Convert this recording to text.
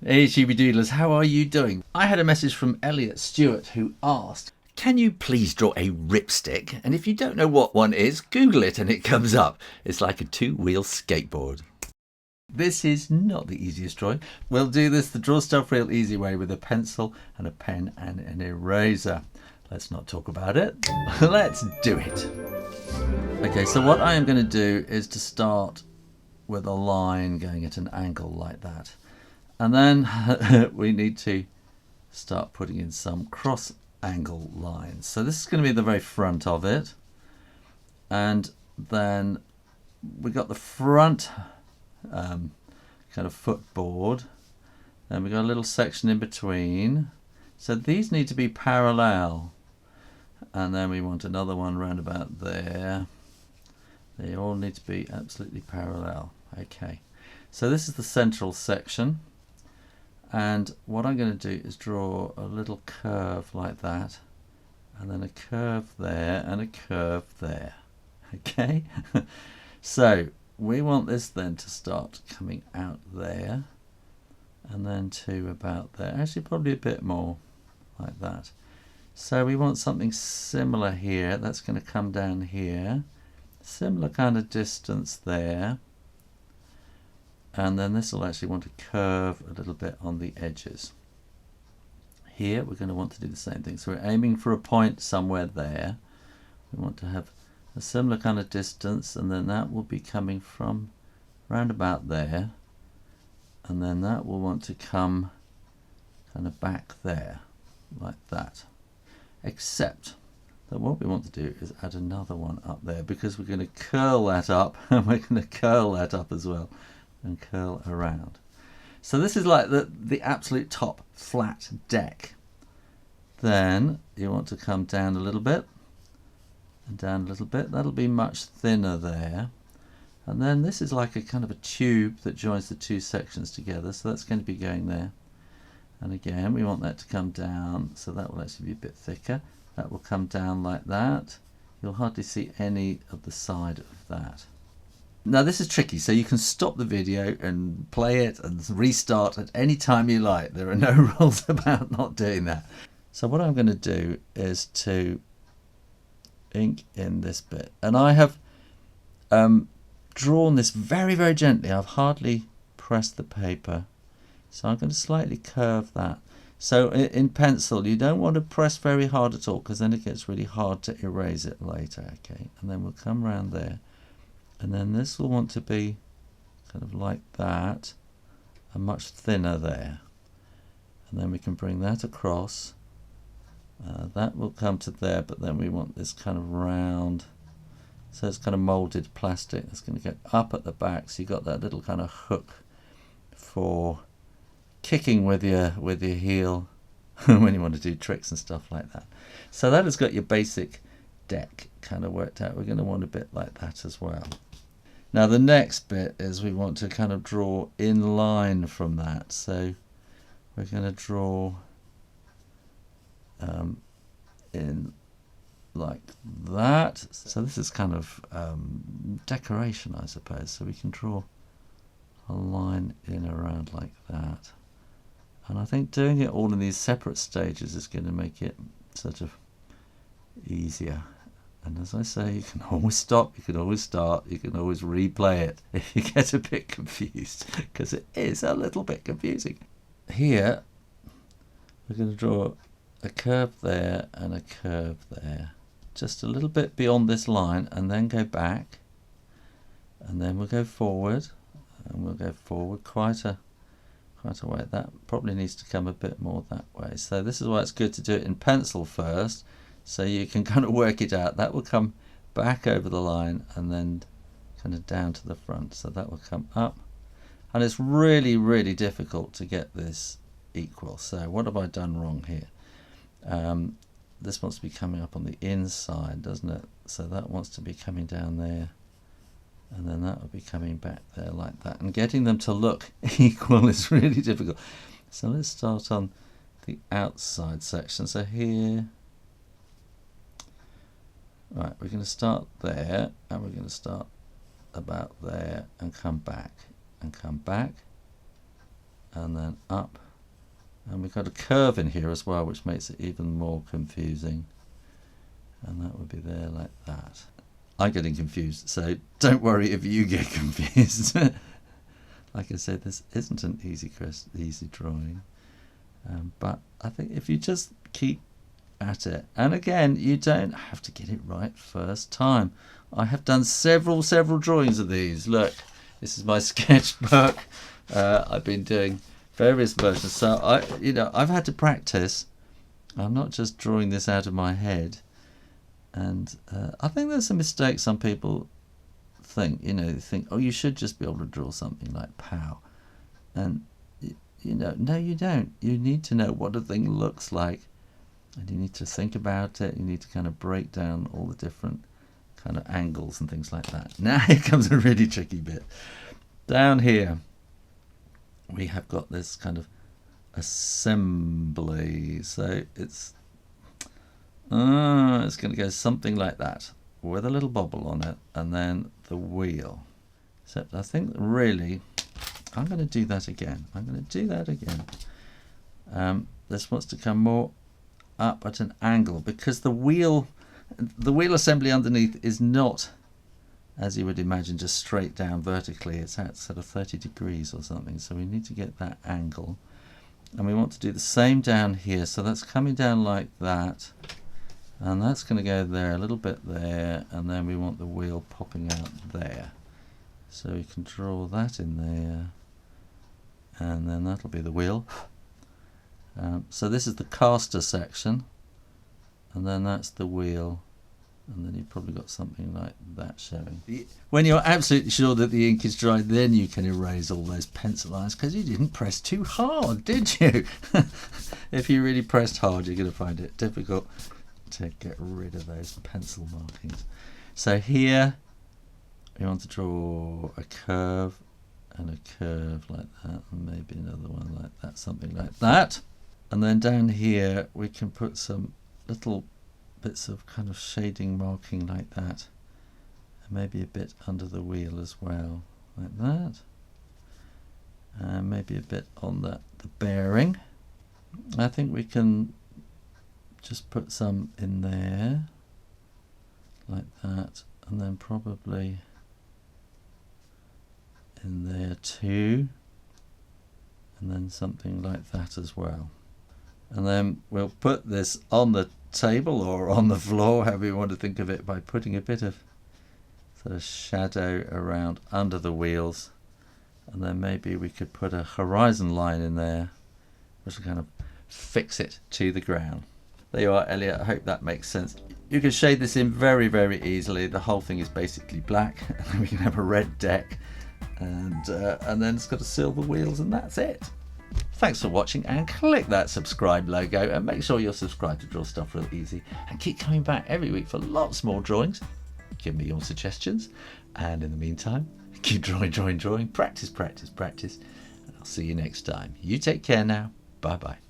Hey Shooby how are you doing? I had a message from Elliot Stewart who asked, can you please draw a ripstick? And if you don't know what one is, Google it and it comes up. It's like a two-wheel skateboard. This is not the easiest drawing. We'll do this the Draw Stuff Real Easy way with a pencil and a pen and an eraser. Let's not talk about it. Let's do it. Okay, so what I am going to do is to start with a line going at an angle like that. And then we need to start putting in some cross angle lines. So this is going to be the very front of it. And then we got the front kind of footboard. Then we got a little section in between. So these need to be parallel. And then we want another one round about there. They all need to be absolutely parallel. Okay. So this is the central section. And what I'm going to do is draw a little curve like that, and then a curve there, and a curve there. Okay? So we want this then to start coming out there, and then to about there. Actually, probably a bit more like that. So we want something similar here. That's going to come down here. Similar kind of distance there. And then this will actually want to curve a little bit on the edges. Here we're going to want to do the same thing. So we're aiming for a point somewhere there. We want to have a similar kind of distance, and then that will be coming from round about there. And then that will want to come kind of back there, like that. Except that what we want to do is add another one up there, because we're going to curl that up, and we're going to curl that up as well. And curl around. So this is like the absolute top flat deck. Then you want to come down a little bit and down a little bit. That'll be much thinner there. And then this is like a kind of a tube that joins the two sections together. So that's going to be going there. And again, we want that to come down. So that will actually be a bit thicker. That will come down like that. You'll hardly see any of the side of that. Now this is tricky, so you can stop the video and play it and restart at any time you like. There are no rules about not doing that. So what I'm going to do is to ink in this bit. And I have drawn this very, very gently. I've hardly pressed the paper. So I'm going to slightly curve that. So in pencil, you don't want to press very hard at all, because then it gets really hard to erase it later. Okay, and then we'll come around there. And then this will want to be kind of like that, and much thinner there. And then we can bring that across. That will come to there, but then we want this kind of round. So it's kind of molded plastic. It's going to go up at the back. So you've got that little kind of hook for kicking with your heel when you want to do tricks and stuff like that. So that has got your basic deck kind of worked out. We're going to want a bit like that as well. Now the next bit is we want to kind of draw in line from that. So we're going to draw in like that. So this is kind of decoration, I suppose. So we can draw a line in around like that. And I think doing it all in these separate stages is going to make it sort of easier. And as I say, you can always stop, you can always start, you can always replay it if you get a bit confused, because it is a little bit confusing. Here, we're going to draw a curve there and a curve there. Just a little bit beyond this line, and then go back. And then we'll go forward, and we'll go forward quite a way. That probably needs to come a bit more that way. So this is why it's good to do it in pencil first, so you can kind of work it out. That will come back over the line and then kind of down to the front. So that will come up. And it's really, really difficult to get this equal. So what have I done wrong here? This wants to be coming up on the inside, doesn't it? So that wants to be coming down there. And then that will be coming back there like that. And getting them to look equal is really difficult. So let's start on the outside section. So here, right, we're going to start there, and we're going to start about there, and come back, and come back, and then up. And we've got a curve in here as well, which makes it even more confusing. And that would be there like that. I'm getting confused, so don't worry if you get confused. Like I said, this isn't an easy drawing. But I think if you just keep at it, and again, you don't have to get it right first time. I have done several drawings of these. Look, this is my sketchbook. I've been doing various versions, so I've had to practice. I'm not just drawing this out of my head. And I think there's a mistake some people think. They think, oh, you should just be able to draw something like pow. And no, you don't. You need to know what a thing looks like, and you need to think about it. You need to kind of break down all the different kind of angles and things like that. Now here comes a really tricky bit. Down here we have got this kind of assembly, so it's going to go something like that with a little bobble on it, and then the wheel. Except I think really I'm going to do that again. This wants to come more up at an angle, because the wheel assembly underneath is not, as you would imagine, just straight down vertically. It's at sort of 30 degrees or something, so we need to get that angle. And we want to do the same down here, so that's coming down like that, and that's going to go there, a little bit there, and then we want the wheel popping out there. So we can draw that in there, and then that'll be the wheel. So this is the caster section, and then that's the wheel, and then you've probably got something like that showing. When you're absolutely sure that the ink is dry, then you can erase all those pencil lines, because you didn't press too hard, did you? If you really pressed hard, you're going to find it difficult to get rid of those pencil markings. So here we want to draw a curve and a curve like that, and maybe another one like that, something like that. And then down here we can put some little bits of kind of shading marking like that, and maybe a bit under the wheel as well, like that, and maybe a bit on the bearing. I think we can just put some in there like that, and then probably in there too, and then something like that as well. And then we'll put this on the table or on the floor, however you want to think of it, by putting a bit of sort of shadow around under the wheels, and then maybe we could put a horizon line in there which will kind of fix it to the ground. There you are, Elliot. I hope that makes sense. You can shade this in very, very easily. The whole thing is basically black, and then we can have a red deck, and then it's got a silver wheels, and that's it. Thanks for watching, and click that subscribe logo, and make sure you're subscribed to Draw Stuff Real Easy, and keep coming back every week for lots more drawings. Give me your suggestions, and in the meantime, keep drawing, practice, and I'll see you next time. You take care now. Bye bye.